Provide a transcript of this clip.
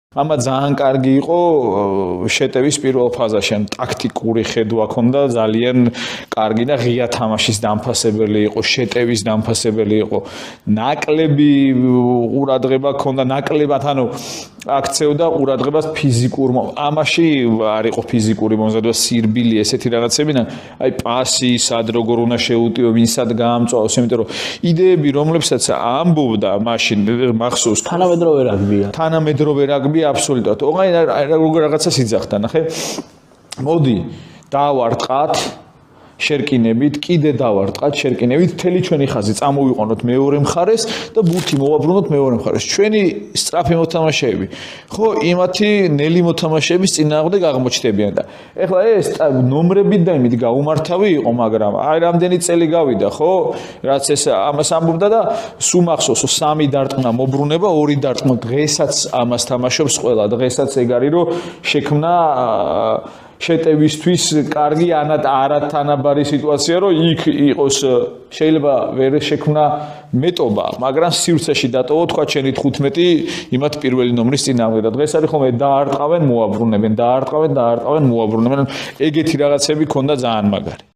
ამა ძალიან კარგი იყო შეტევის პირველ ფაზაში, ან ტაქტიკური ხედვა ჰქონდა ძალიან კარგი და ღია თამაშის დამფასებელი იყო, შეტევის დამფასებელი იყო. ნაკლები ყურადღება ჰქონდა, ნაკლებად, ანუ აქცევდა ყურადღებას ფიზიკურ ამაში არ იყო ფიზიკური მომზადება, სირბილი, ესეთი რაღაცები, აი პასი, სად როგორ უნდა შეუტიო, ვინსად გაამწვავოს, იმიტომ რომ იდეები, რომლებსაც ამბობდა მაშინ მახსოვს, თანამედროვე რაგბია. თანამედროვე რაგბია აბსოლუტურად. ოღონდ როგორ რაღაცას იძახდა, ნახე. მოდი, დავარტყათ შერკინებით, კიდე დავარტყათ შერკინებით, მთელი ჩვენი ხაზი წამოვიყვანოთ მეორე მხარეს და ბურთი მოვაბრუნოთ მეორე მხარეს. ჩვენი სწრაფი მოთამაშეები, ხო, იმათი ნელი მოთამაშეების წინააღმდეგ აღმოჩნდებიან და ეხლა ეს ნომრებით და იმით გაუმართავი იყო, მაგრამ აი რამდენი წელი გავიდა, ხო? რაც ეს ამას ამბობდა და სულ მახსოვს 3 დარტყმა მოbrunება, 2 დარტყმა დღესაც ამას თამაშობს ყველა, დღესაც ეგ არის რომ შექმნა შეტევისთვის კარგი არათანაბარი სიტუაცია, რომ იქ იყოს შეიძლება ვერ შექმნა მეტობა, მაგრამ სივრცეში დატოვა თქვა ჩენი 15 იმათ პირველი ნომრის წინააღმდეგ და დღეს არის ხომ დაარტყავენ მოაბრუნებენ, დაარტყავენ მოაბრუნებენ. ეგეთი რაღაცები ქონდა ძალიან მაგარი.